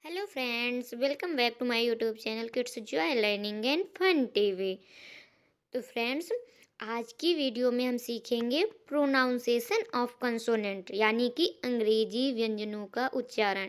Hello friends, welcome back to my YouTube channel kids joy learning and fun TV. तो friends, आज की video में हम सीखेंगे प्रोनाउंसिएशन ऑफ कंसोनेंट, यानी कि अंग्रेजी व्यंजनों का उच्चारण।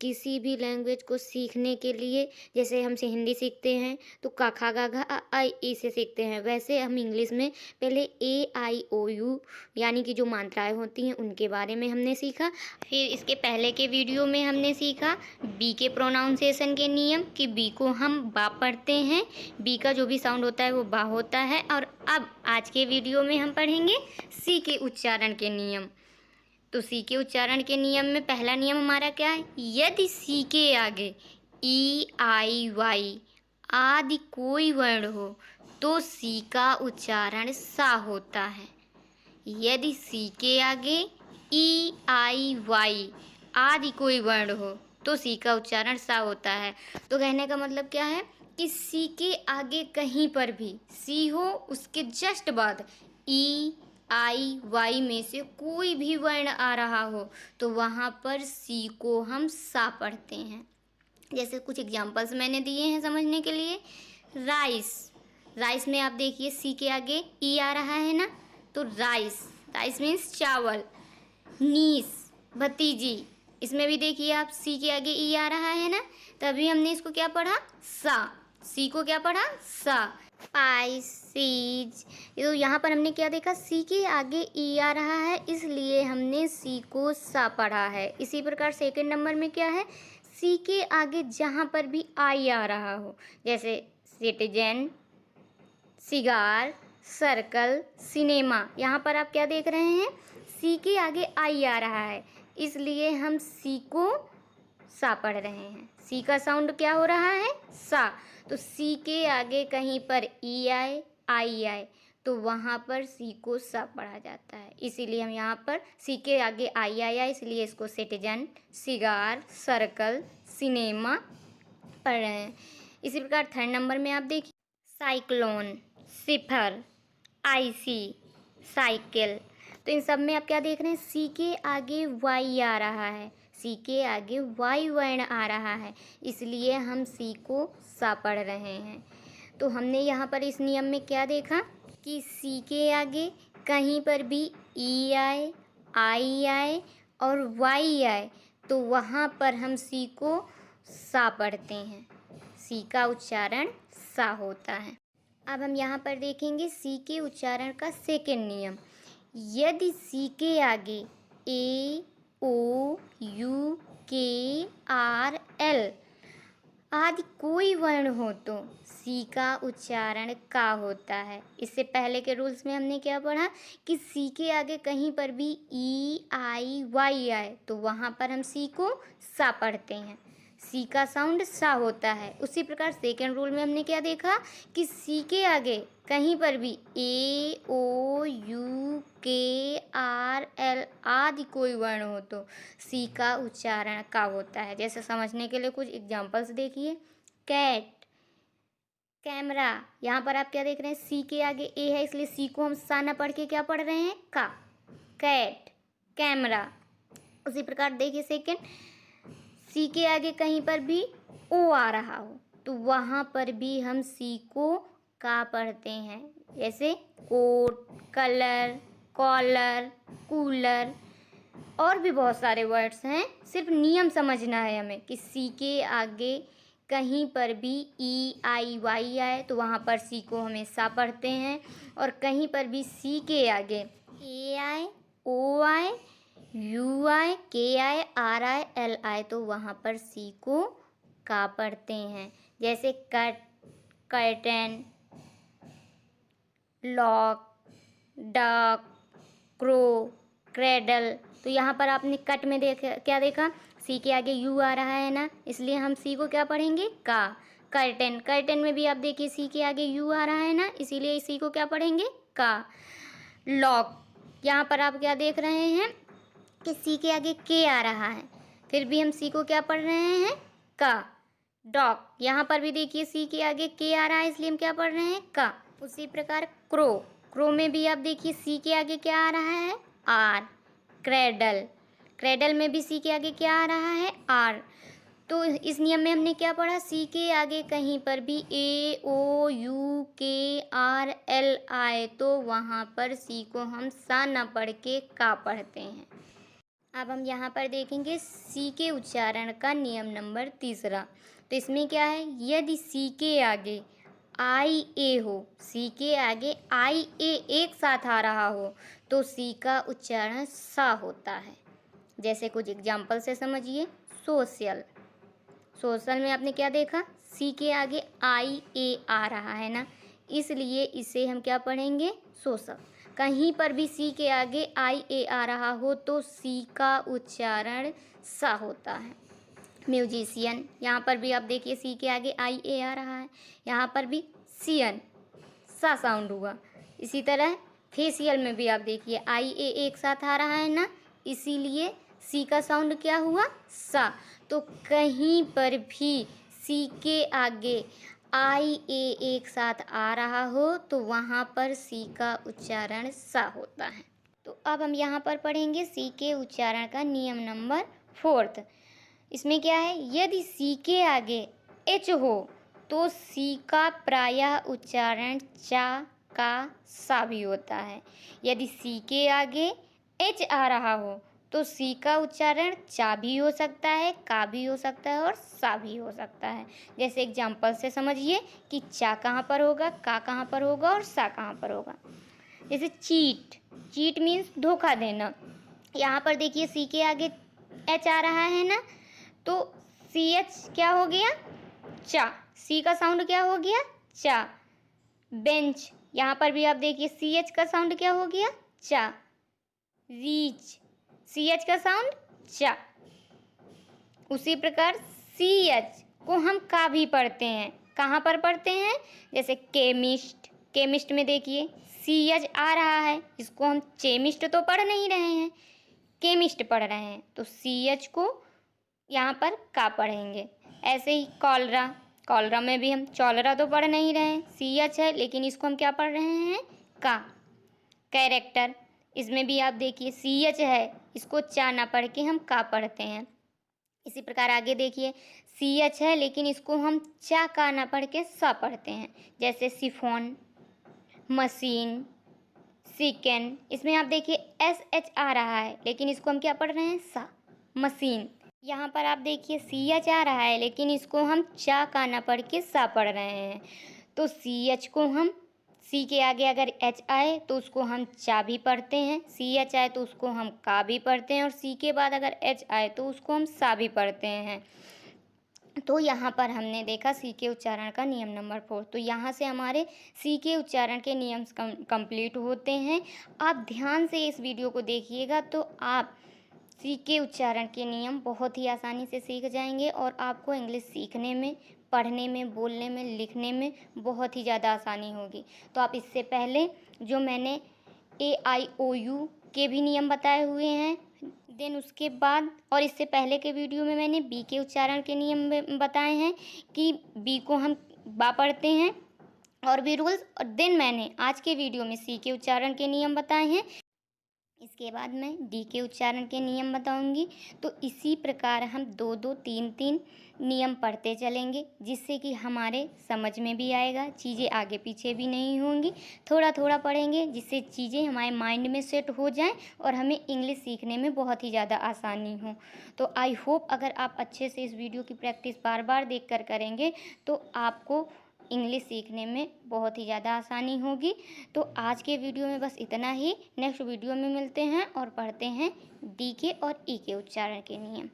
किसी भी लैंग्वेज को सीखने के लिए, जैसे हम से हिंदी सीखते हैं तो का खा गा घा आ आई ई से सीखते हैं, वैसे हम इंग्लिश में पहले ए आई ओ यू यानी कि जो मात्राएं होती हैं उनके बारे में हमने सीखा। फिर इसके पहले के वीडियो में हमने सीखा बी के प्रोनाउंसिएशन के नियम, कि बी को हम बा पढ़ते हैं, बी का जो भी साउंड होता है वो बा होता है। और अब आज के वीडियो में हम पढ़ेंगे सी के उच्चारण के नियम। तो सी के उच्चारण के नियम में पहला नियम हमारा क्या है? यदि सी के आगे ई आई वाई आदि कोई वर्ण हो तो सी का उच्चारण सा होता है। यदि सी के आगे ई आई वाई आदि कोई वर्ण हो तो सी का उच्चारण सा होता है। तो कहने का मतलब क्या है कि सी के आगे कहीं पर भी सी हो, उसके जस्ट बाद ई आई वाई में से कोई भी वर्ण आ रहा हो तो वहाँ पर सी को हम सा पढ़ते हैं। जैसे कुछ एग्जांपल्स मैंने दिए हैं समझने के लिए। राइस, राइस में आप देखिए सी के आगे ई आ रहा है ना, तो राइस, राइस मीन्स चावल। नीस, भतीजी, इसमें भी देखिए आप सी के आगे ई आ रहा है ना, तभी हमने इसको क्या पढ़ा? सा। सी को क्या पढ़ा? सा। स्पाइसीज, तो यहाँ पर हमने क्या देखा? सी के आगे ई आ रहा है, इसलिए हमने सी को सा पढ़ा है। इसी प्रकार सेकंड नंबर में क्या है? सी के आगे जहाँ पर भी आई आ रहा हो, जैसे सिटीजन, सिगार, सर्कल, सिनेमा, यहाँ पर आप क्या देख रहे हैं? सी के आगे आई आ रहा है, इसलिए हम सी को सा पढ़ रहे हैं। सी का साउंड क्या हो रहा है? सा। तो सी के आगे कहीं पर ई आए, आई आए, तो वहाँ पर सी को सा पढ़ा जाता है। इसीलिए हम यहाँ पर सी के आगे आई आया, इसलिए इसको सिटीजन, सिगार, सर्कल, सिनेमा पढ़ रहे हैं। इसी प्रकार थर्ड नंबर में आप देखिए साइक्लोन, सिफर, आईसी, साइकिल, तो इन सब में आप क्या देख रहे हैं? सी के आगे वाई आ रहा है, सी के आगे वाई वर्ण आ रहा है, इसलिए हम सी को सा पढ़ रहे हैं। तो हमने यहाँ पर इस नियम में क्या देखा कि सी के आगे कहीं पर भी ई आए, आई आए और वाई आए तो वहाँ पर हम सी को सा पढ़ते हैं। सी का उच्चारण सा होता है। अब हम यहाँ पर देखेंगे सी के उच्चारण का सेकंड नियम। यदि सी के आगे ए ओ यू के आर एल आदि कोई वर्ण हो तो सी का उच्चारण का होता है। इससे पहले के रूल्स में हमने क्या पढ़ा कि सी के आगे कहीं पर भी ई आई वाई आए तो वहाँ पर हम सी को सा पढ़ते हैं। सी का साउंड सा होता है। उसी प्रकार सेकेंड रूल में हमने क्या देखा कि सी के आगे कहीं पर भी ए ओ यू के आर एल आदि कोई वर्ण हो तो सी का उच्चारण का होता है। जैसे समझने के लिए कुछ एग्जांपल्स देखिए। कैट, कैमरा, यहाँ पर आप क्या देख रहे हैं? सी के आगे ए है, इसलिए सी को हम सा न पढ़ के क्या पढ़ रहे हैं? का। Cat, camera. उसी प्रकार देखिए सेकेंड, सी के आगे कहीं पर भी ओ आ रहा हो तो वहाँ पर भी हम सी को का पढ़ते हैं। जैसे कोट, कलर, कॉलर, कूलर, और भी बहुत सारे वर्ड्स हैं। सिर्फ नियम समझना है हमें कि सी के आगे कहीं पर भी ई आई वाई आए तो वहाँ पर सी को हमेशा पढ़ते हैं, और कहीं पर भी सी के आगे ए आए, ओ आए, यू आए, के आए, आर आए, एल आए तो वहाँ पर सी को का पढ़ते हैं। जैसे cut, curtain, lock, duck, crow, cradle, तो यहाँ पर आपने कट में क्या देखा? सी के आगे यू आ रहा है ना, इसलिए हम सी को क्या पढ़ेंगे? का। कर्टन, कर्टन में भी आप देखिए सी के आगे यू आ रहा है ना, इसीलिए सी को क्या पढ़ेंगे? का। लॉक, यहाँ पर आप क्या देख रहे हैं कि सी के आगे के आ रहा है, फिर भी हम सी को क्या पढ़ रहे हैं? का। डॉग, यहाँ पर भी देखिए सी के आगे के आ रहा है, इसलिए हम क्या पढ़ रहे हैं? का। उसी प्रकार क्रो, क्रो में भी आप देखिए सी के आगे क्या आ रहा है? आर। क्रेडल, क्रेडल में भी सी के आगे क्या आ रहा है? आर। तो इस नियम में हमने क्या पढ़ा, सी के आगे कहीं पर भी ए ओ यू के आर एल आए तो वहाँ पर सी को हम सा न पढ़ के का पढ़ते हैं। अब हम यहाँ पर देखेंगे सी के उच्चारण का नियम नंबर 3। तो इसमें क्या है, यदि सी के आगे आई ए हो, सी के आगे आई ए एक साथ आ रहा हो तो सी का उच्चारण सा होता है। जैसे कुछ एग्जाम्पल से समझिए, सोशल, सोशल में आपने क्या देखा, सी के आगे आई ए आ रहा है ना, इसलिए इसे हम क्या पढ़ेंगे, सोशल। कहीं पर भी सी के आगे आई ए आ रहा हो तो सी का उच्चारण सा होता है। म्यूजिशियन, यहाँ पर भी आप देखिए सी के आगे आई ए आ रहा है, यहाँ पर भी सियन सा साउंड हुआ। इसी तरह फेशियल में भी आप देखिए आई ए एक साथ आ रहा है ना, इसीलिए सी का साउंड क्या हुआ, सा। तो कहीं पर भी सी के आगे आई ए एक साथ आ रहा हो तो वहाँ पर सी का उच्चारण सा होता है। तो अब हम यहाँ पर पढ़ेंगे सी के उच्चारण का नियम नंबर 4। इसमें क्या है, यदि सी के आगे एच हो तो सी का प्रायः उच्चारण चा का सा भी होता है। यदि सी के आगे एच आ रहा हो तो सी का उच्चारण चा भी हो सकता है, का भी हो सकता है और सा भी हो सकता है। जैसे एग्जाम्पल से समझिए कि चा कहाँ पर होगा, का कहाँ पर होगा और सा कहाँ पर होगा। जैसे चीट, चीट मीन्स धोखा देना। यहाँ पर देखिए सी के आगे एच आ रहा है ना, तो सी एच क्या हो गया, चा, सी का साउंड क्या हो गया, चा। बेंच, यहाँ पर भी आप देखिए सी एच का साउंड क्या हो गया, चा। रीच, सी एच का साउंड चा। उसी प्रकार सी एच को हम का भी पढ़ते हैं, कहाँ पर पढ़ते हैं, जैसे केमिस्ट, केमिस्ट में देखिए सी एच आ रहा है, इसको हम चेमिस्ट तो पढ़ नहीं रहे हैं, केमिस्ट पढ़ रहे हैं, तो सी एच को यहाँ पर का पढ़ेंगे। ऐसे ही कॉलरा, कॉलरा में भी हम चौलरा तो पढ़ नहीं रहे हैं, सी एच है लेकिन इसको हम क्या पढ़ रहे हैं, का। कैरेक्टर, इसमें भी आप देखिए सी एच है, इसको चा ना पढ़ के हम का पढ़ते हैं। इसी प्रकार आगे देखिए सी एच है लेकिन इसको हम चा का ना पढ़ के सा पढ़ते हैं। जैसे सिफोन, मशीन, सिकन, इसमें आप देखिए एस एच आ रहा है लेकिन इसको हम क्या पढ़ रहे हैं, सा, मशीन। यहाँ पर आप देखिए सी एच आ रहा है लेकिन इसको हम चा का ना पढ़ के सा पढ़ रहे हैं। तो सी एच को हम, सी के आगे अगर एच आए तो उसको हम चा भी पढ़ते हैं, सी एच आए तो उसको हम का भी पढ़ते हैं, और सी के बाद अगर एच आए तो उसको हम सा भी पढ़ते हैं। तो यहाँ पर हमने देखा सी के उच्चारण का नियम नंबर 4। तो यहाँ से हमारे सी के उच्चारण के नियम कंप्लीट होते हैं। आप ध्यान से इस वीडियो को देखिएगा तो आप सी के उच्चारण के नियम बहुत ही आसानी से सीख जाएंगे और आपको इंग्लिश सीखने में, पढ़ने में, बोलने में, लिखने में बहुत ही ज़्यादा आसानी होगी। तो आप इससे पहले जो मैंने ए आई ओ यू के भी नियम बताए हुए हैं, देन उसके बाद और इससे पहले के वीडियो में मैंने बी के उच्चारण के नियम बताए हैं कि बी को हम बा पढ़ते हैं और भी रूल्स, और देन मैंने आज के वीडियो में सी के उच्चारण के नियम बताए हैं। इसके बाद मैं डी के उच्चारण के नियम बताऊंगी। तो इसी प्रकार हम 2-2, 3-3 नियम पढ़ते चलेंगे जिससे कि हमारे समझ में भी आएगा, चीज़ें आगे पीछे भी नहीं होंगी। थोड़ा थोड़ा पढ़ेंगे जिससे चीज़ें हमारे माइंड में सेट हो जाएं और हमें इंग्लिश सीखने में बहुत ही ज़्यादा आसानी हो। तो आई होप अगर आप अच्छे से इस वीडियो की प्रैक्टिस बार बार देख कर करेंगे तो आपको इंग्लिश सीखने में बहुत ही ज़्यादा आसानी होगी। तो आज के वीडियो में बस इतना ही। नेक्स्ट वीडियो में मिलते हैं और पढ़ते हैं डी के और ई के उच्चारण के नियम।